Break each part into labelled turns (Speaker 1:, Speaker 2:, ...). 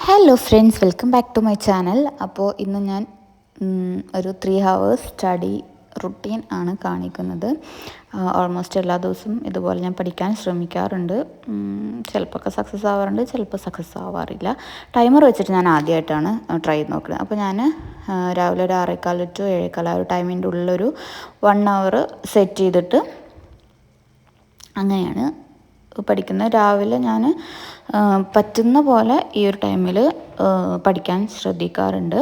Speaker 1: Hello friends, welcome back to my channel. അപ്പോൾ ഇന്ന് ഞാൻ ഒരു 3 hours സ്റ്റഡി റുട്ടീൻ ആണ് കാണിക്കുന്നത്. ഓൾമോസ്റ്റ് എല്ലാ ദിവസവും ഇതുപോലെ ഞാൻ പഠിക്കാൻ ശ്രമിക്കാറുണ്ട്. ചിലപ്പോൾ സക്സസ് ആവാറുണ്ട്, ചിലപ്പോൾ സക്സസ് ആവാറില്ല. ടൈമർ വെച്ചിട്ട് ഞാൻ ആദ്യമായിട്ടാണ് ട്രൈ ചെയ്ത് നോക്കുന്നത്. അപ്പോൾ ഞാൻ രാവിലെ ഒരു 6:15 to 7:15 ആ ഒരു ടൈമിൻ്റെ ഉള്ളിലൊരു 1 hour സെറ്റ് ചെയ്തിട്ട് അങ്ങനെയാണ് പഠിക്കുന്നത്. രാവിലെ ഞാൻ പറ്റുന്ന പോലെ ഈ ഒരു ടൈമിൽ പഠിക്കാൻ ശ്രദ്ധിക്കാറുണ്ട്.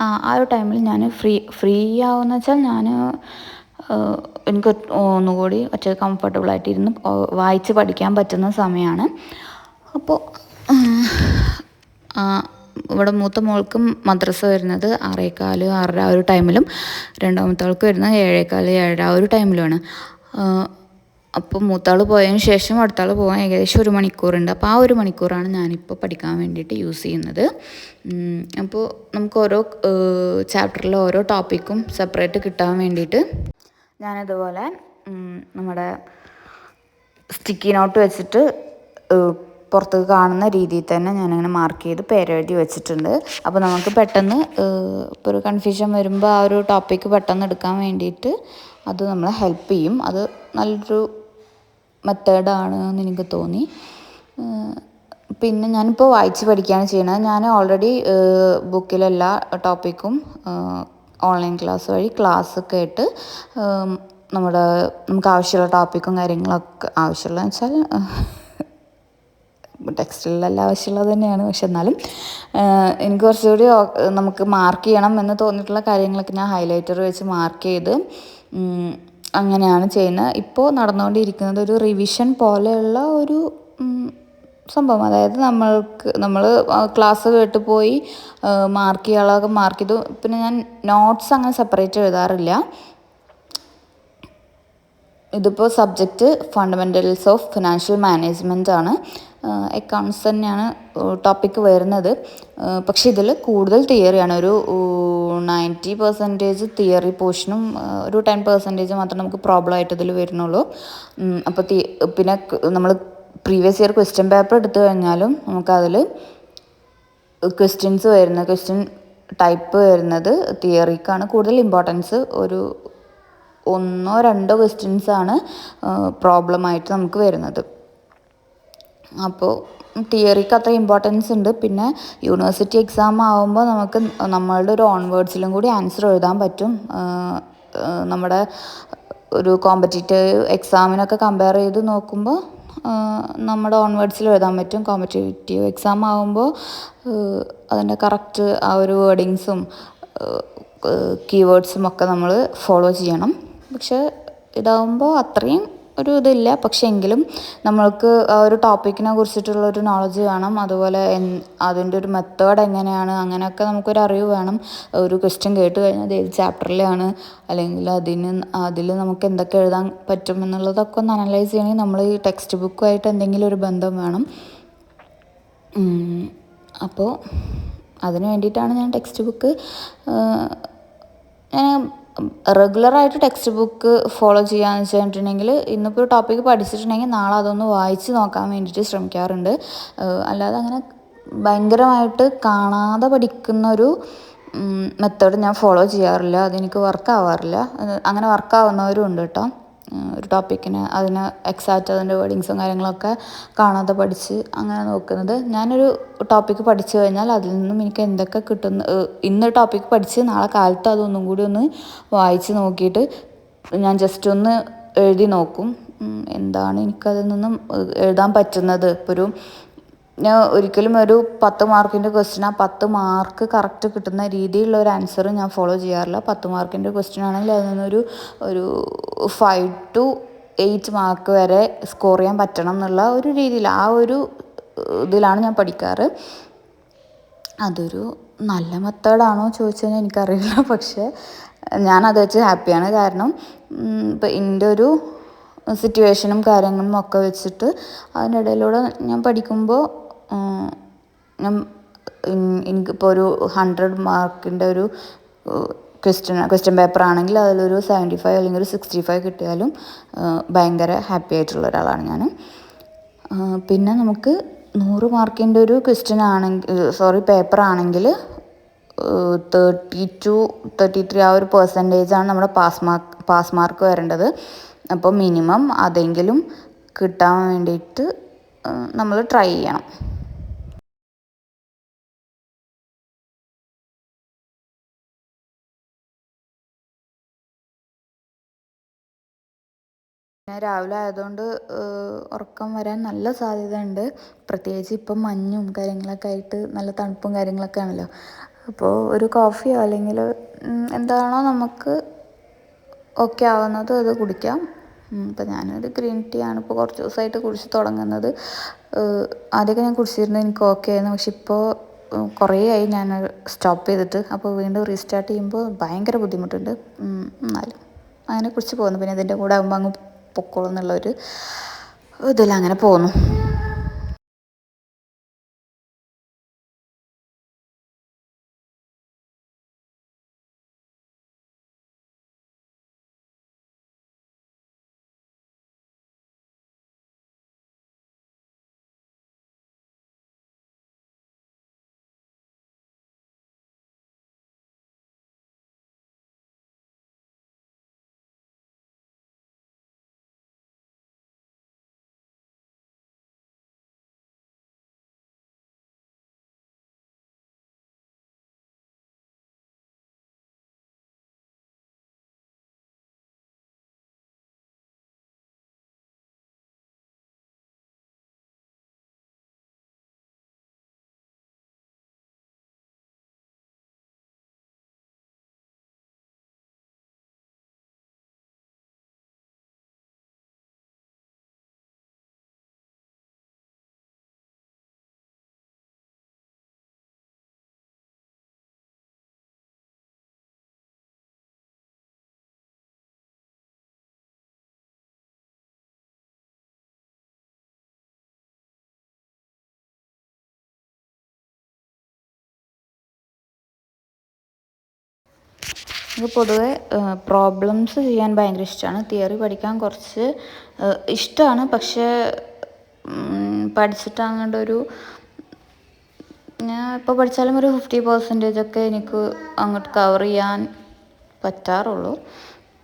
Speaker 1: ആ ഒരു ടൈമിൽ ഞാൻ ഫ്രീ ആവുമെന്ന് വെച്ചാൽ ഞാൻ എനിക്ക് ഒന്നുകൂടി കംഫർട്ടബിളായിട്ട് ഇരുന്ന് വായിച്ച് പഠിക്കാൻ പറ്റുന്ന സമയമാണ്. അപ്പോൾ ഇവിടെ മൂത്ത മോൾക്കും മദ്രസ വരുന്നത് 6:15, 6:30 ആ ഒരു ടൈമിലും, രണ്ടാമത്തെ ആൾക്ക് വരുന്നത് 7:15, 7:30 ആ ഒരു ടൈമിലുമാണ്. അപ്പോൾ മൂത്താൾ പോയതിന് ശേഷം അടുത്താൾ പോകാൻ ഏകദേശം 1 മണിക്കൂറുണ്ട്. അപ്പോൾ ആ 1 മണിക്കൂറാണ് ഞാനിപ്പോൾ പഠിക്കാൻ വേണ്ടിയിട്ട് യൂസ് ചെയ്യുന്നത്. അപ്പോൾ നമുക്ക് ഓരോ ചാപ്റ്ററിലെ ഓരോ ടോപ്പിക്കും സെപ്പറേറ്റ് കിട്ടാൻ വേണ്ടിയിട്ട് ഞാനിതുപോലെ നമ്മുടെ സ്റ്റിക്കി നോട്ട് വെച്ചിട്ട് പുറത്ത് കാണുന്ന രീതിയിൽ തന്നെ ഞാനിങ്ങനെ മാർക്ക് ചെയ്ത് പേരെഴുതി വെച്ചിട്ടുണ്ട്. അപ്പോൾ നമുക്ക് പെട്ടെന്ന് ഇപ്പോൾ ഒരു കൺഫ്യൂഷൻ വരുമ്പോൾ ആ ഒരു ടോപ്പിക്ക് പെട്ടെന്ന് എടുക്കാൻ വേണ്ടിയിട്ട് അത് നമ്മളെ ഹെൽപ്പ് ചെയ്യും. അത് നല്ലൊരു മെത്തേഡാണ് എന്ന് എനിക്ക് തോന്നി. പിന്നെ ഞാനിപ്പോൾ വായിച്ച് പഠിക്കുകയാണ് ചെയ്യുന്നത്. ഞാൻ ഓൾറെഡി ബുക്കിലെല്ലാ ടോപ്പിക്കും ഓൺലൈൻ ക്ലാസ് വഴി ക്ലാസ് കേട്ട് നമുക്ക് ആവശ്യമുള്ള ടോപ്പിക്കും കാര്യങ്ങളൊക്കെ ആവശ്യമുള്ളതെന്ന് വെച്ചാൽ ടെക്സ്റ്റിലെല്ലാം ആവശ്യമുള്ളത് തന്നെയാണ്. പക്ഷെ എന്നാലും എനിക്ക് കുറച്ചുകൂടി നമുക്ക് മാർക്ക് ചെയ്യണം എന്ന് തോന്നിയിട്ടുള്ള കാര്യങ്ങളൊക്കെ ഞാൻ ഹൈലൈറ്റർ വെച്ച് മാർക്ക് ചെയ്ത് അങ്ങനെയാണ് ചെയ്യുന്നത്. ഇപ്പോൾ നടന്നുകൊണ്ടിരിക്കുന്നത് ഒരു റിവിഷൻ പോലെയുള്ള ഒരു സംഭവം. അതായത് നമ്മൾ ക്ലാസ് കേട്ട് പോയി മാർക്ക് ചെയ്യാനുള്ളതൊക്കെ മാർക്ക് ചെയ്തു. പിന്നെ ഞാൻ നോട്ട്സ് അങ്ങനെ സെപ്പറേറ്റ് എഴുതാറില്ല. ഇതിപ്പോൾ subject fundamentals of financial management ആണ്. അക്കൗണ്ട്സ് തന്നെയാണ് ടോപ്പിക്ക് വരുന്നത്. പക്ഷേ ഇതിൽ കൂടുതൽ തിയറിയാണ്. ഒരു 90% തിയറി പോർഷനും ഒരു 10% മാത്രം നമുക്ക് പ്രോബ്ലം ആയിട്ട് ഇതിൽ വരുന്നുള്ളൂ. അപ്പോൾ പിന്നെ നമ്മൾ പ്രീവിയസ് ഇയർ ക്വസ്റ്റ്യൻ പേപ്പർ എടുത്തു കഴിഞ്ഞാലും നമുക്കതിൽ ക്വസ്റ്റ്യൻ ടൈപ്പ് വരുന്നത് തിയറിക്കാണ് കൂടുതൽ ഇമ്പോർട്ടൻസ്. ഒരു 1-2 ക്വസ്റ്റ്യൻസാണ് പ്രോബ്ലമായിട്ട് നമുക്ക് വരുന്നത്. അപ്പോൾ തിയറിക്ക് അത്ര ഇമ്പോർട്ടൻസ് ഉണ്ട്. പിന്നെ യൂണിവേഴ്സിറ്റി എക്സാം ആകുമ്പോൾ നമുക്ക് നമ്മളുടെ ഒരു ഓൺ വേർഡ്സിലും കൂടി ആൻസർ എഴുതാൻ പറ്റും. നമ്മുടെ ഒരു കോമ്പറ്റേറ്റീവ് എക്സാമിനൊക്കെ കമ്പയർ ചെയ്ത് നോക്കുമ്പോൾ നമ്മുടെ ഓൺ വേർഡ്സിൽ എഴുതാൻ പറ്റും. കോമ്പറ്റേറ്റീവ് എക്സാം ആകുമ്പോൾ അതിൻ്റെ കറക്റ്റ് ആ ഒരു വേർഡിങ്സും കീവേഡ്സും ഒക്കെ നമ്മൾ ഫോളോ ചെയ്യണം. പക്ഷേ ഇതാകുമ്പോൾ അത്രയും ഒരു ഇതില്ല. പക്ഷെ എങ്കിലും നമ്മൾക്ക് ആ ഒരു ടോപ്പിക്കിനെ കുറിച്ചിട്ടുള്ളൊരു നോളജ് വേണം. അതുപോലെ അതിൻ്റെ ഒരു മെത്തേഡ് എങ്ങനെയാണ്, അങ്ങനെയൊക്കെ നമുക്കൊരു അറിവ് വേണം. ഒരു ക്വസ്റ്റ്യൻ കേട്ട് കഴിഞ്ഞാൽ അത് ഏത് ചാപ്റ്ററിലാണ്, അല്ലെങ്കിൽ അതിൽ നമുക്ക് എന്തൊക്കെ എഴുതാൻ പറ്റും എന്നുള്ളതൊക്കെ ഒന്ന് അനലൈസ് ചെയ്യണമെങ്കിൽ നമ്മൾ ഈ ടെക്സ്റ്റ് ബുക്കുമായിട്ട് എന്തെങ്കിലും ഒരു ബന്ധം വേണം. അപ്പോൾ അതിന് വേണ്ടിയിട്ടാണ് ഞാൻ ടെക്സ്റ്റ് ബുക്ക് റെഗുലറായിട്ട് ടെക്സ്റ്റ് ബുക്ക് ഫോളോ ചെയ്യാന്ന് വെച്ചിട്ടുണ്ടെങ്കിൽ ഇന്നിപ്പോൾ ഒരു ടോപ്പിക്ക് പഠിച്ചിട്ടുണ്ടെങ്കിൽ നാളെ അതൊന്ന് വായിച്ച് നോക്കാൻ വേണ്ടിയിട്ട് ശ്രമിക്കാറുണ്ട്. അല്ലാതെ അങ്ങനെ ഭയങ്കരമായിട്ട് കാണാതെ പഠിക്കുന്ന ഒരു മെത്തേഡ് ഞാൻ ഫോളോ ചെയ്യാറില്ല. അതെനിക്ക് വർക്കാവാറില്ല. അങ്ങനെ വർക്കാവുന്നവരും ഉണ്ട് കേട്ടോ. ഒരു ടോപ്പിക്കിന് അതിന് എക്സാക്റ്റ് അതിൻ്റെ വേർഡിങ്സും കാര്യങ്ങളൊക്കെ കാണാതെ പഠിച്ച് അങ്ങനെ നോക്കുന്നത്. ഞാനൊരു ടോപ്പിക്ക് പഠിച്ചു കഴിഞ്ഞാൽ അതിൽ നിന്നും എനിക്ക് എന്തൊക്കെ കിട്ടുന്നു, ഇന്ന് ടോപ്പിക്ക് പഠിച്ച് നാളെ കാലത്ത് അതൊന്നും കൂടി ഒന്ന് വായിച്ച് നോക്കിയിട്ട് ഞാൻ ജസ്റ്റ് ഒന്ന് എഴുതി നോക്കും. എന്താണ് എനിക്കതിൽ നിന്നും എഴുതാൻ പറ്റുന്നത്. ഇപ്പോൾ ഞാൻ ഒരിക്കലും ഒരു 10 മാർക്കിൻ്റെ ക്വസ്റ്റ്യൻ ആ 10 മാർക്ക് കറക്റ്റ് കിട്ടുന്ന രീതിയിലുള്ള ഒരു ആൻസർ ഞാൻ ഫോളോ ചെയ്യാറില്ല. 10 മാർക്കിൻ്റെ ക്വസ്റ്റ്യൻ ആണെങ്കിൽ അതിൽ നിന്നൊരു 5 to 8 മാർക്ക് വരെ സ്കോർ ചെയ്യാൻ പറ്റണം എന്നുള്ള ഒരു രീതിയിൽ ആ ഒരു ഇതിലാണ് ഞാൻ പഠിക്കാറ്. അതൊരു നല്ല മെത്തേഡാണോ ചോദിച്ചു കഴിഞ്ഞാൽ എനിക്കറിയില്ല. പക്ഷേ ഞാനത് വെച്ച് ഹാപ്പിയാണ്. കാരണം ഇപ്പം എൻ്റെ ഒരു സിറ്റുവേഷനും കാര്യങ്ങളും ഒക്കെ വെച്ചിട്ട് അതിനിടയിലൂടെ ഞാൻ പഠിക്കുമ്പോൾ എനിക്കിപ്പോൾ ഒരു 100 മാർക്കിൻ്റെ ഒരു ക്വസ്റ്റ്യൻ പേപ്പർ ആണെങ്കിൽ അതിലൊരു 75 അല്ലെങ്കിൽ ഒരു 65 കിട്ടിയാലും ഭയങ്കര ഹാപ്പി ആയിട്ടുള്ള ഒരാളാണ് ഞാൻ. പിന്നെ നമുക്ക് 100 മാർക്കിൻ്റെ ഒരു ക്വസ്റ്റ്യൻ ആണെങ്കിൽ പേപ്പർ ആണെങ്കിൽ 32-33 ആ ഒരു പെർസെൻറ്റേജാണ് നമ്മുടെ പാസ് മാർക്ക് വരേണ്ടത്. അപ്പോൾ മിനിമം അതെങ്കിലും കിട്ടാൻ വേണ്ടിയിട്ട് നമ്മൾ ട്രൈ ചെയ്യണം. രാവിലെ ആയതുകൊണ്ട് ഉറക്കം വരാൻ നല്ല സാധ്യതയുണ്ട്. പ്രത്യേകിച്ച് ഇപ്പം മഞ്ഞും കാര്യങ്ങളൊക്കെ ആയിട്ട് നല്ല തണുപ്പും കാര്യങ്ങളൊക്കെ ആണല്ലോ. അപ്പോൾ ഒരു കോഫിയോ അല്ലെങ്കിൽ എന്താണോ നമുക്ക് ഓക്കെ ആവുന്നത് അത് കുടിക്കാം. ഇപ്പം ഞാനൊരു ഗ്രീൻ ടീ ആണ് ഇപ്പോൾ കുറച്ച് ദിവസമായിട്ട് കുടിച്ച് തുടങ്ങുന്നത്. ആദ്യമൊക്കെ ഞാൻ കുടിച്ചിരുന്നത് എനിക്ക് ഓക്കെ ആയിരുന്നു. പക്ഷെ ഇപ്പോൾ കുറേ ആയി ഞാൻ സ്റ്റോപ്പ് ചെയ്തിട്ട്. അപ്പോൾ വീണ്ടും റീസ്റ്റാർട്ട് ചെയ്യുമ്പോൾ ഭയങ്കര ബുദ്ധിമുട്ടുണ്ട്. എന്നാലും അങ്ങനെ കുടിച്ച് പോകുന്നു. പിന്നെ ഇതിൻ്റെ കൂടെ ആകുമ്പോൾ അങ്ങ് പൊക്കോളും എന്നുള്ളൊരു ഇതിലങ്ങനെ പോകുന്നു. എനിക്ക് പൊതുവെ പ്രോബ്ലംസ് ചെയ്യാൻ ഭയങ്കര ഇഷ്ടമാണ്. തിയറി പഠിക്കാൻ കുറച്ച് ഇഷ്ടമാണ്. പക്ഷേ പഠിച്ചിട്ട് അങ്ങോട്ടൊരു ഞാൻ ഇപ്പോൾ പഠിച്ചാലും ഒരു 50% ഒക്കെ എനിക്ക് അങ്ങോട്ട് കവർ ചെയ്യാൻ പറ്റാറുള്ളൂ.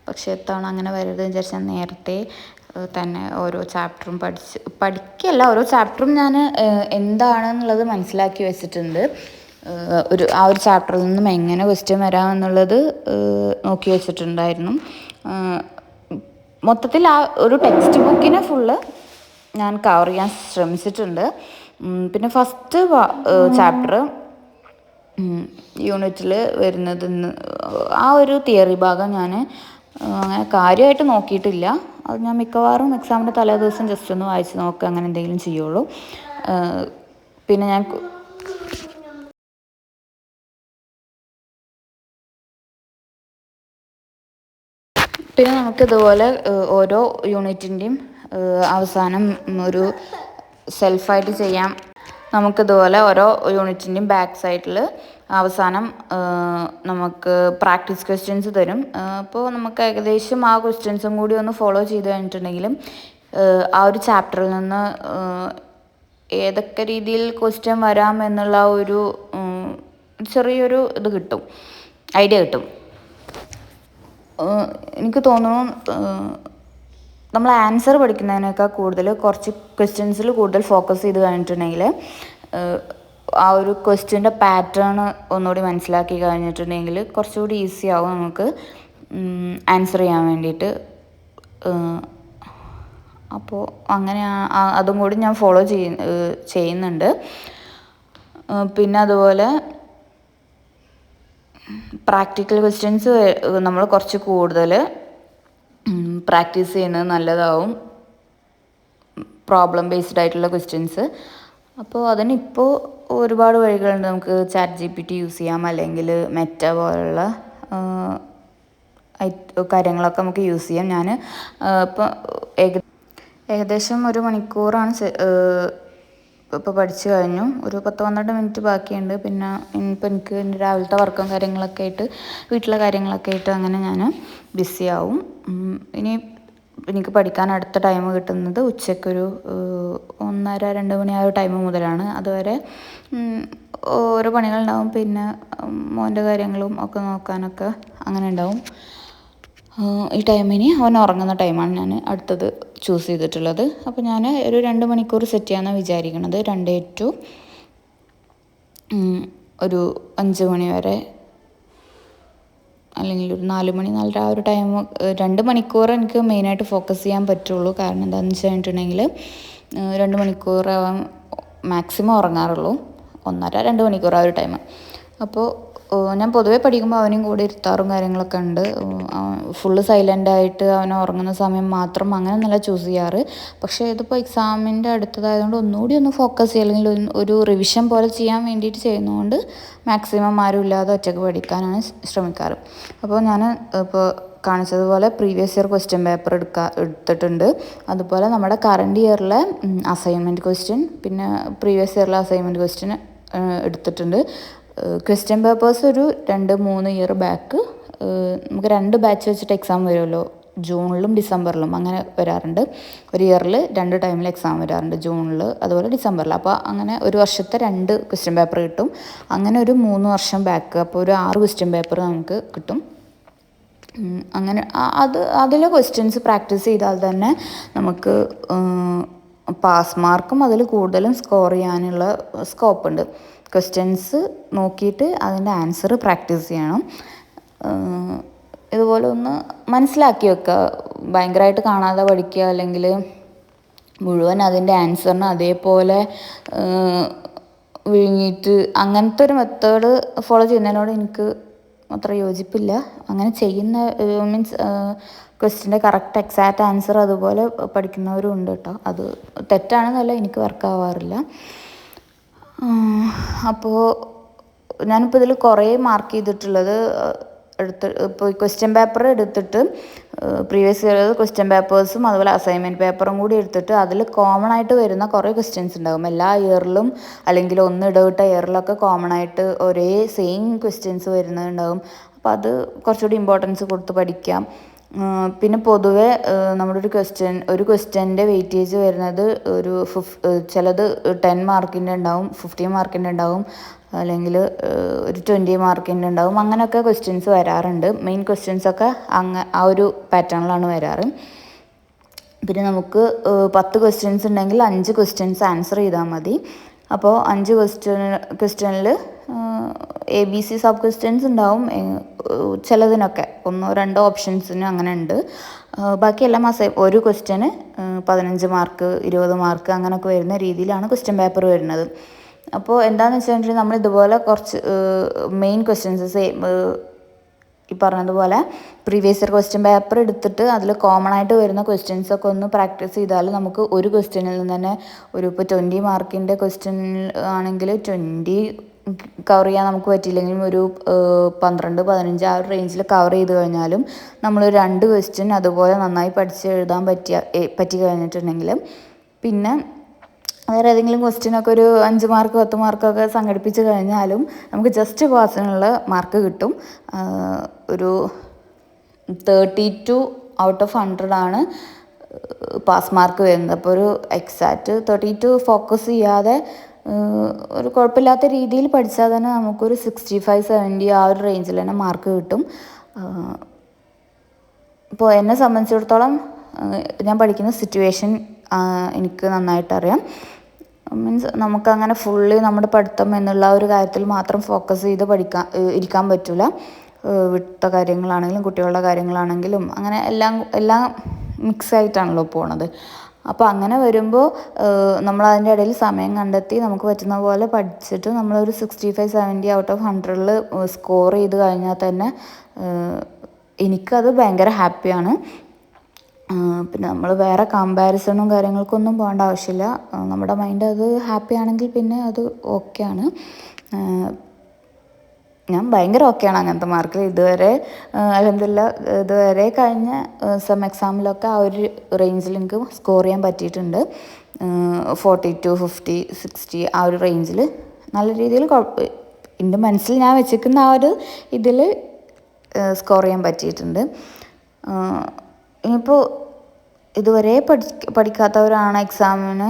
Speaker 1: പക്ഷേ എത്തവണ അങ്ങനെ വരരുതെന്ന് വിചാരിച്ചാൽ നേരത്തെ തന്നെ ഓരോ ചാപ്റ്ററും പഠിക്കുകയല്ല, ഓരോ ചാപ്റ്ററും ഞാൻ എന്താണെന്നുള്ളത് മനസ്സിലാക്കി വെച്ചിട്ടുണ്ട്. ആ ഒരു ചാപ്റ്ററിൽ നിന്നും എങ്ങനെ ക്വസ്റ്റ്യൻ വരാമെന്നുള്ളത് നോക്കി വെച്ചിട്ടുണ്ടായിരുന്നു. മൊത്തത്തിൽ ആ ഒരു ടെക്സ്റ്റ് ബുക്കിനെ ഫുള്ള് ഞാൻ കവർ ചെയ്യാൻ ശ്രമിച്ചിട്ടുണ്ട്. പിന്നെ ഫസ്റ്റ് ചാപ്റ്റർ യൂണിറ്റിൽ വരുന്നത് ആ ഒരു തിയറി ഭാഗം ഞാൻ അങ്ങനെ കാര്യമായിട്ട് നോക്കിയിട്ടില്ല. അത് ഞാൻ മിക്കവാറും എക്സാമിൻ്റെ തലേ ദിവസം ജസ്റ്റ് ഒന്ന് വായിച്ച് നോക്കുക അങ്ങനെ എന്തെങ്കിലും ചെയ്യുള്ളൂ. പിന്നെ നമുക്കിതുപോലെ ഓരോ യൂണിറ്റിൻ്റെയും അവസാനം ഒരു സെൽഫായിട്ട് ചെയ്യാം. നമുക്കിതുപോലെ ഓരോ യൂണിറ്റിൻ്റെയും ബാക്ക് സൈഡിൽ അവസാനം നമുക്ക് പ്രാക്ടീസ് ക്വസ്റ്റ്യൻസ് തരും. അപ്പോൾ നമുക്ക് ഏകദേശം ആ ക്വസ്റ്റ്യൻസും കൂടി ഒന്ന് ഫോളോ ചെയ്ത് കഴിഞ്ഞിട്ടുണ്ടെങ്കിലും ആ ഒരു ചാപ്റ്ററിൽ നിന്ന് ഏതൊക്കെ രീതിയിൽ ക്വസ്റ്റ്യൻ വരാം എന്നുള്ള ഒരു ചെറിയൊരു ഇത് കിട്ടും, ഐഡിയ കിട്ടും. എനിക്ക് തോന്നുന്നു നമ്മൾ ആൻസർ പഠിക്കുന്നതിനേക്കാൾ കൂടുതൽ കുറച്ച് ക്വസ്റ്റ്യൻസിൽ കൂടുതൽ ഫോക്കസ് ചെയ്ത് കഴിഞ്ഞിട്ടുണ്ടെങ്കിൽ ആ ഒരു ക്വസ്റ്റ്യൻ്റെ പാറ്റേൺ ഒന്നുകൂടി മനസ്സിലാക്കി കഴിഞ്ഞിട്ടുണ്ടെങ്കിൽ കുറച്ചുകൂടി ഈസി ആവും നമുക്ക് ആൻസർ ചെയ്യാൻ വേണ്ടിയിട്ട്. അപ്പോൾ അങ്ങനെ അതും കൂടി ഞാൻ ഫോളോ ചെയ്യുന്നുണ്ട്. പിന്നെ അതുപോലെ പ്രാക്ടിക്കൽ ക്വസ്റ്റ്യൻസ് നമ്മൾ കുറച്ച് കൂടുതൽ പ്രാക്ടീസ് ചെയ്യുന്നത് നല്ലതാവും, പ്രോബ്ലം ബേസ്ഡ് ആയിട്ടുള്ള ക്വസ്റ്റ്യൻസ്. അപ്പോൾ അതിനിപ്പോൾ ഒരുപാട് വഴികളുണ്ട്. നമുക്ക് ChatGPT യൂസ് ചെയ്യാം, അല്ലെങ്കിൽ മെറ്റ പോലുള്ള കാര്യങ്ങളൊക്കെ നമുക്ക് യൂസ് ചെയ്യാം. ഞാൻ ഇപ്പോൾ ഏകദേശം 1 മണിക്കൂറാണ് ഇപ്പോൾ പഠിച്ചു കഴിഞ്ഞു. ഒരു 10-12 മിനിറ്റ് ബാക്കിയുണ്ട്. പിന്നെ ഇപ്പോൾ എനിക്ക് രാവിലത്തെ വർക്കും കാര്യങ്ങളൊക്കെ ആയിട്ട് വീട്ടിലെ കാര്യങ്ങളൊക്കെ ആയിട്ട് അങ്ങനെ ഞാൻ ബിസി ആവും. ഇനി എനിക്ക് പഠിക്കാൻ അടുത്ത ടൈം കിട്ടുന്നത് ഉച്ചയ്ക്കൊരു 1:30-2 മണി ആ ഒരു ടൈം മുതലാണ്. അതുവരെ ഓരോ പണികളുണ്ടാവും. പിന്നെ മോൻ്റെ കാര്യങ്ങളും ഒക്കെ നോക്കാനൊക്കെ അങ്ങനെ ഉണ്ടാവും. ഈ ടൈമിന് അവൻ ഉറങ്ങുന്ന ടൈമാണ് ഞാൻ അടുത്തത് ചൂസ് ചെയ്തിട്ടുള്ളത്. അപ്പോൾ ഞാൻ ഒരു 2 മണിക്കൂർ സെറ്റ് ചെയ്യാമെന്നാണ് വിചാരിക്കുന്നത്. 2 to ഒരു 5 മണി വരെ, അല്ലെങ്കിൽ ഒരു 4 മണി 4:30 ആ ഒരു ടൈം. 2 മണിക്കൂർ എനിക്ക് മെയിനായിട്ട് ഫോക്കസ് ചെയ്യാൻ പറ്റുള്ളൂ. കാരണം എന്താണെന്ന് വെച്ചിട്ടുണ്ടെങ്കിൽ 2 മണിക്കൂർ മാക്സിമം ഉറങ്ങാറുള്ളൂ. 1.5-2 മണിക്കൂർ ആ ഒരു ടൈം. അപ്പോൾ ഞാൻ പൊതുവേ പഠിക്കുമ്പോൾ അവനും കൂടെ ഇരുത്താറും കാര്യങ്ങളൊക്കെ ഉണ്ട്. ഫുള്ള് സൈലൻ്റായിട്ട് അവൻ ഉറങ്ങുന്ന സമയം മാത്രം അങ്ങനെ നല്ല ചൂസ് ചെയ്യാറ്. പക്ഷേ ഇതിപ്പോൾ എക്സാമിൻ്റെ അടുത്തതായതുകൊണ്ട് ഒന്നുകൂടി ഒന്ന് ഫോക്കസ് ചെയ്യുക, അല്ലെങ്കിൽ ഒരു റിവിഷൻ പോലെ ചെയ്യാൻ വേണ്ടിയിട്ട് ചെയ്യുന്നതുകൊണ്ട് മാക്സിമം ആരും ഇല്ലാതെ ഒറ്റയ്ക്ക് പഠിക്കാനാണ് ശ്രമിക്കാറ്. അപ്പോൾ ഞാൻ ഇപ്പോൾ കാണിച്ചതുപോലെ പ്രീവിയസ് ഇയർ ക്വസ്റ്റ്യൻ പേപ്പർ എടുത്തിട്ടുണ്ട്. അതുപോലെ നമ്മുടെ കറണ്ട് ഇയറിലെ അസൈൻമെൻറ്റ് ക്വസ്റ്റ്യൻ, പിന്നെ പ്രീവിയസ് ഇയറിലെ അസൈൻമെൻറ്റ് ക്വസ്റ്റ്യൻ എടുത്തിട്ടുണ്ട്. ക്വസ്റ്റ്യൻ പേപ്പേഴ്സ് ഒരു 2-3 ഇയർ ബാക്ക് നമുക്ക് 2 ബാച്ച് വെച്ചിട്ട് എക്സാം വരുമല്ലോ, ജൂണിലും ഡിസംബറിലും അങ്ങനെ വരാറുണ്ട്. ഒരു ഇയറിൽ 2 ടൈമിൽ എക്സാം വരാറുണ്ട്, ജൂണിൽ അതുപോലെ ഡിസംബറിൽ. അപ്പോൾ അങ്ങനെ ഒരു വർഷത്തെ 2 ക്വസ്റ്റ്യൻ പേപ്പർ കിട്ടും. അങ്ങനെ ഒരു 3 വർഷം ബാക്ക്, അപ്പോൾ ഒരു 6 ക്വസ്റ്റ്യൻ പേപ്പർ നമുക്ക് കിട്ടും. അങ്ങനെ അതിലെ ക്വസ്റ്റ്യൻസ് പ്രാക്ടീസ് ചെയ്താൽ തന്നെ നമുക്ക് പാസ് മാർക്കും അതിൽ കൂടുതലും സ്കോർ ചെയ്യാനുള്ള സ്കോപ്പ് ഉണ്ട്. ക്വസ്റ്റ്യൻസ് നോക്കിയിട്ട് അതിൻ്റെ ആൻസർ പ്രാക്ടീസ് ചെയ്യണം. ഇതുപോലെ ഒന്ന് മനസ്സിലാക്കി വെക്കുക. ഭയങ്കരമായിട്ട് കാണാതെ പഠിക്കുക, അല്ലെങ്കിൽ മുഴുവൻ അതിൻ്റെ ആൻസറിന് അതേപോലെ വിഴുങ്ങിയിട്ട് അങ്ങനത്തെ ഒരു മെത്തേഡ് ഫോളോ ചെയ്യുന്നതിനോട് എനിക്ക് അത്ര യോജിപ്പില്ല. അങ്ങനെ ചെയ്യുന്ന മീൻസ് ക്വസ്റ്റ്യൻ്റെ കറക്റ്റ് എക്സാക്റ്റ് ആൻസർ അതുപോലെ പഠിക്കുന്നവരും ഉണ്ട് കേട്ടോ. അത് തെറ്റാണെന്നല്ല, എനിക്ക് വർക്കാവാറില്ല. അപ്പോൾ ഞാനിപ്പോൾ ഇതിൽ കുറേ മാർക്ക് ചെയ്തിട്ടുള്ളത് ഇപ്പോൾ ക്വസ്റ്റ്യൻ പേപ്പർ എടുത്തിട്ട് പ്രീവിയസ് ഇയർ ക്വസ്റ്റ്യൻ പേപ്പേഴ്സും അതുപോലെ അസൈൻമെൻറ്റ് പേപ്പറും കൂടി എടുത്തിട്ട് അതിൽ കോമൺ ആയിട്ട് വരുന്ന കുറേ ക്വസ്റ്റ്യൻസ് ഉണ്ടാകും. എല്ലാ ഇയറിലും അല്ലെങ്കിൽ ഇടവിട്ട ഇയറിലൊക്കെ കോമൺ ആയിട്ട് ഒരേ സെയിം ക്വസ്റ്റ്യൻസ് വരുന്നുണ്ടാകും. അപ്പോൾ അത് കുറച്ചുകൂടി ഇമ്പോർട്ടൻസ് കൊടുത്ത് പഠിക്കാം. പിന്നെ പൊതുവെ നമ്മുടെ ഒരു ക്വസ്റ്റ്യൻ്റെ വെയിറ്റേജ് വരുന്നത് ചിലത് 10 മാർക്കിൻ്റെ ഉണ്ടാവും, 15 മാർക്കിൻ്റെ ഉണ്ടാവും, അല്ലെങ്കിൽ ഒരു 20 മാർക്കിൻ്റെ ഉണ്ടാവും. അങ്ങനെയൊക്കെ ക്വസ്റ്റ്യൻസ് വരാറുണ്ട്. മെയിൻ ക്വസ്റ്റ്യൻസൊക്കെ ആ ഒരു പാറ്റേണിലാണ് വരാറ്. പിന്നെ നമുക്ക് 10 ക്വസ്റ്റ്യൻസ് ഉണ്ടെങ്കിൽ 5 ക്വസ്റ്റ്യൻസ് ആൻസർ ചെയ്താൽ മതി. അപ്പോൾ 5 ക്വസ്റ്റ്യനിൽ ABC സബ് ക്വസ്റ്റ്യൻസ് ഉണ്ടാവും. ചിലതിനൊക്കെ 1-2 ഓപ്ഷൻസിന് അങ്ങനെ ഉണ്ട്. ബാക്കിയെല്ലാം ഒരു ക്വസ്റ്റ്യന് 15 മാർക്ക് 20 മാർക്ക് അങ്ങനെയൊക്കെ വരുന്ന രീതിയിലാണ് ക്വസ്റ്റ്യൻ പേപ്പർ വരുന്നത്. അപ്പോൾ എന്താണെന്ന് വെച്ചിട്ടുണ്ടെങ്കിൽ നമ്മൾ ഇതുപോലെ കുറച്ച് മെയിൻ ക്വസ്റ്റ്യൻസ് ഈ പറഞ്ഞതുപോലെ പ്രീവിയസ് ഇയർ ക്വസ്റ്റ്യൻ പേപ്പർ എടുത്തിട്ട് അതിൽ കോമൺ ആയിട്ട് വരുന്ന ക്വസ്റ്റ്യൻസൊക്കെ ഒന്ന് പ്രാക്ടീസ് ചെയ്താൽ നമുക്ക് ഒരു ക്വസ്റ്റ്യനിൽ നിന്ന് തന്നെ ഇപ്പോൾ 20 മാർക്കിൻ്റെ ക്വസ്റ്റ്യൻ ആണെങ്കിൽ 20 കവർ ചെയ്യാൻ നമുക്ക് പറ്റിയില്ലെങ്കിലും ഒരു 12-15 ആ ഒരു റേഞ്ചിൽ കവർ ചെയ്ത് കഴിഞ്ഞാലും നമ്മൾ 2 ക്വസ്റ്റ്യൻ അതുപോലെ നന്നായി പഠിച്ച് എഴുതാൻ പറ്റി കഴിഞ്ഞിട്ടുണ്ടെങ്കിൽ പിന്നെ വേറെ ഏതെങ്കിലും ക്വസ്റ്റ്യനൊക്കെ ഒരു 5 മാർക്ക് 10 മാർക്കൊക്കെ സംഘടിപ്പിച്ച് കഴിഞ്ഞാലും നമുക്ക് ജസ്റ്റ് പാസിനുള്ള മാർക്ക് കിട്ടും. ഒരു 32 ഔട്ട് ഓഫ് 100 ആണ് പാസ് മാർക്ക് വരുന്നത്. അപ്പോൾ ഒരു എക്സാക്റ്റ് 32 ഫോക്കസ് ചെയ്യാതെ ഒരു കുഴപ്പമില്ലാത്ത രീതിയിൽ പഠിച്ചാൽ തന്നെ നമുക്കൊരു 65-70 ആ ഒരു റേഞ്ചിൽ തന്നെ മാർക്ക് കിട്ടും. ഇപ്പോൾ എന്നെ സംബന്ധിച്ചിടത്തോളം ഞാൻ പഠിക്കുന്ന സിറ്റുവേഷൻ എനിക്ക് നന്നായിട്ടറിയാം. മീൻസ് നമുക്കങ്ങനെ ഫുള്ളി നമ്മുടെ പഠിത്തം എന്നുള്ള ഒരു കാര്യത്തിൽ മാത്രം ഫോക്കസ് ചെയ്ത് ഇരിക്കാൻ പറ്റില്ല. വിട്ട കാര്യങ്ങളാണെങ്കിലും കുട്ടികളുടെ കാര്യങ്ങളാണെങ്കിലും അങ്ങനെ എല്ലാം മിക്സായിട്ടാണല്ലോ പോണത്. അപ്പോൾ അങ്ങനെ വരുമ്പോൾ നമ്മളതിൻ്റെ ഇടയിൽ സമയം കണ്ടെത്തി നമുക്ക് പറ്റുന്ന പോലെ പഠിച്ചിട്ട് നമ്മളൊരു 65-70 ഔട്ട് ഓഫ് 100ൽ സ്കോർ ചെയ്ത് കഴിഞ്ഞാൽ തന്നെ എനിക്കത് ഭയങ്കര ഹാപ്പിയാണ്. പിന്നെ നമ്മൾ വേറെ കമ്പാരിസണും കാര്യങ്ങൾക്കൊന്നും പോകേണ്ട ആവശ്യമില്ല. നമ്മുടെ മൈൻഡ് അത് ഹാപ്പി ആണെങ്കിൽ പിന്നെ അത് ഓക്കെയാണ്. ഞാൻ ഭയങ്കര ഓക്കെയാണ് അങ്ങനത്തെ മാർക്കിൽ. ഇതുവരെ കഴിഞ്ഞ സെം എക്സാമിലൊക്കെ ആ ഒരു റേഞ്ചിൽ എനിക്ക് സ്കോർ ചെയ്യാൻ പറ്റിയിട്ടുണ്ട്. 42, 50, 60 ആ ഒരു റേഞ്ചിൽ നല്ല രീതിയിൽ എൻ്റെ മനസ്സിൽ ഞാൻ വെച്ചിരിക്കുന്ന ആ ഒരു ഇതിൽ സ്കോർ ചെയ്യാൻ പറ്റിയിട്ടുണ്ട്. ഇനിയിപ്പോൾ ഇതുവരെ പഠിക്കാത്തവരാണ് എക്സാമിന്,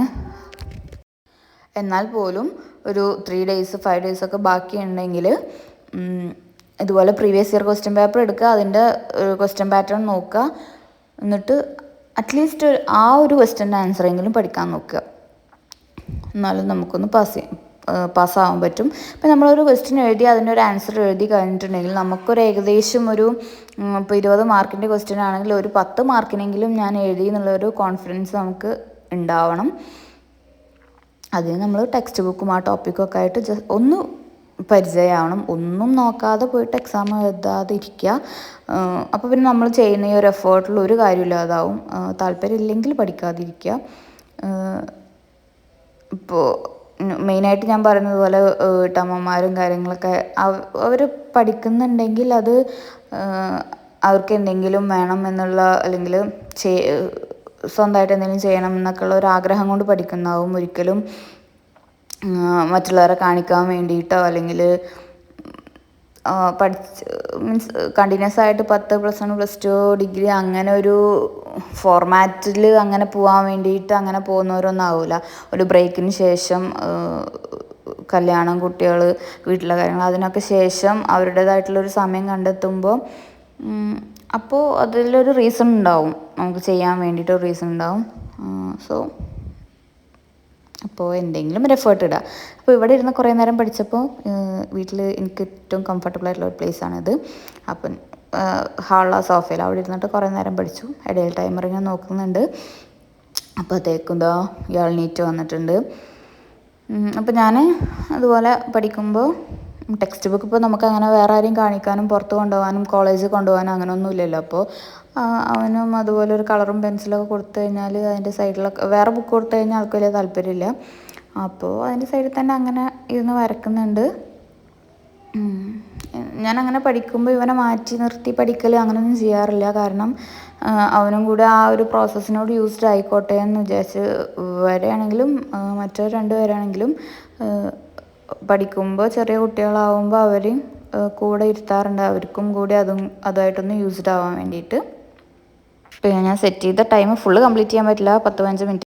Speaker 1: എന്നാൽ പോലും ഒരു 3 ഡേയ്സ് 5 ഡേയ്സ് ഒക്കെ ബാക്കിയുണ്ടെങ്കിൽ ഇതുപോലെ പ്രീവിയസ് ഇയർ ക്വസ്റ്റ്യൻ പേപ്പർ എടുക്കുക, അതിൻ്റെ ക്വസ്റ്റ്യൻ പാറ്റേൺ നോക്കുക, എന്നിട്ട് അറ്റ്ലീസ്റ്റ് ആ ഒരു ക്വസ്റ്റ്യൻ്റെ ആൻസറെങ്കിലും പഠിക്കാൻ നോക്കുക. എന്നാലും നമുക്കൊന്ന് പാസ്സാവാൻ പറ്റും. ഇപ്പം നമ്മളൊരു ക്വസ്റ്റ്യൻ എഴുതി അതിൻ്റെ ഒരു ആൻസർ എഴുതി കഴിഞ്ഞിട്ടുണ്ടെങ്കിൽ നമുക്കൊരു ഏകദേശം ഒരു ഇപ്പോൾ 20 മാർക്കിൻ്റെ ക്വസ്റ്റ്യൻ ആണെങ്കിൽ ഒരു 10 മാർക്കിനെങ്കിലും ഞാൻ എഴുതി എന്നുള്ളൊരു കോൺഫിഡൻസ് നമുക്ക് ഉണ്ടാവണം. അതിന് നമ്മൾ ടെക്സ്റ്റ് ബുക്കും ആ ടോപ്പിക്കും ഒക്കെ ആയിട്ട് ഒന്ന് പരിചയമാവണം. ഒന്നും നോക്കാതെ പോയിട്ട് എക്സാം എഴുതാതെ ഇരിക്കുക. അപ്പോൾ പിന്നെ നമ്മൾ ചെയ്യുന്ന ഈ ഒരു എഫേർട്ടിൽ ഒരു കാര്യമില്ലാതാവും. താല്പര്യമില്ലെങ്കിൽ പഠിക്കാതിരിക്കുക. ഇപ്പോൾ മെയിനായിട്ട് ഞാൻ പറയുന്നത് പോലെ വീട്ടമ്മമാരും കാര്യങ്ങളൊക്കെ അവർ പഠിക്കുന്നുണ്ടെങ്കിൽ അത് അവർക്ക് എന്തെങ്കിലും വേണം എന്നുള്ള, അല്ലെങ്കിൽ സ്വന്തമായിട്ട് എന്തെങ്കിലും ചെയ്യണം എന്നൊക്കെയുള്ള ഒരു ആഗ്രഹം കൊണ്ട് പഠിക്കുന്നതാവും. ഒരിക്കലും മറ്റുള്ളവരെ കാണിക്കാൻ വേണ്ടിയിട്ടോ അല്ലെങ്കിൽ മീൻസ് കണ്ടിന്യൂസ് ആയിട്ട് 10 +1 +2 ഡിഗ്രി അങ്ങനെ ഒരു ഫോർമാറ്റിൽ അങ്ങനെ പോകാൻ വേണ്ടിയിട്ട് അങ്ങനെ പോകുന്നവരൊന്നും ആവില്ല. ഒരു ബ്രേക്കിന് ശേഷം കല്യാണം, കുട്ടികൾ, വീട്ടിലെ കാര്യങ്ങൾ, അതിനൊക്കെ ശേഷം അവരുടേതായിട്ടുള്ളൊരു സമയം കണ്ടെത്തുമ്പോൾ അപ്പോൾ അതിലൊരു റീസൺ ഉണ്ടാവും, നമുക്ക് ചെയ്യാൻ വേണ്ടിയിട്ടൊരു റീസൺ ഉണ്ടാവും. അപ്പോൾ എന്തെങ്കിലും ഒരു എഫേർട്ട് ഇടുക. അപ്പോൾ ഇവിടെ ഇരുന്ന് കുറേ നേരം പഠിച്ചപ്പോൾ വീട്ടിൽ എനിക്ക് ഏറ്റവും കംഫർട്ടബിൾ ആയിട്ടുള്ള ഒരു പ്ലേസാണിത്. അപ്പം ഹാളിലെ സോഫയിൽ അവിടെ ഇരുന്നിട്ട് കുറേ നേരം പഠിച്ചു. ഇടയിൽ ടൈമർ ഞാൻ നോക്കുന്നുണ്ട്. അപ്പോഴത്തേക്കും എന്താ ഇയാൾ നീറ്റ് വന്നിട്ടുണ്ട്. അപ്പോൾ ഞാൻ അതുപോലെ പഠിക്കുമ്പോൾ ടെക്സ്റ്റ് ബുക്ക് ഇപ്പോൾ നമുക്ക് അങ്ങനെ വേറെ ആരെയും കാണിക്കാനും പുറത്ത് കൊണ്ടുപോകാനും കോളേജിൽ കൊണ്ടുപോകാനും അങ്ങനെയൊന്നും ഇല്ലല്ലോ. അപ്പോൾ അവനും അതുപോലെ ഒരു കളറും പെൻസിലൊക്കെ കൊടുത്തു കഴിഞ്ഞാൽ അതിൻ്റെ സൈഡിലൊക്കെ വേറെ ബുക്ക് കൊടുത്തു കഴിഞ്ഞാൽ ആൾക്ക് വലിയ താല്പര്യമില്ല. അപ്പോൾ അതിൻ്റെ സൈഡിൽ തന്നെ അങ്ങനെ ഇരുന്ന് വരക്കുന്നുണ്ട്. ഞാനങ്ങനെ പഠിക്കുമ്പോൾ ഇവനെ മാറ്റി നിർത്തി പഠിക്കൽ അങ്ങനെയൊന്നും ചെയ്യാറില്ല. കാരണം അവനും കൂടെ ആ ഒരു പ്രോസസ്സിനോട് യൂസ്ഡ് ആയിക്കോട്ടെ എന്ന് വിചാരിച്ച് വരെയാണെങ്കിലും മറ്റൊരു 2 പേരാണെങ്കിലും പഠിക്കുമ്പോൾ ചെറിയ കുട്ടികളാവുമ്പോൾ അവരെയും കൂടെ ഇരുത്താറുണ്ട്. അവർക്കും കൂടി അതുമായിട്ടൊന്ന് യൂസ്ഡ് ആവാൻ വേണ്ടിയിട്ട്. പിന്നെ ഞാൻ സെറ്റ് ചെയ്ത ടൈം ഫുള്ള് കംപ്ലീറ്റ് ചെയ്യാൻ പറ്റില്ല, 10-15 മിനിറ്റ്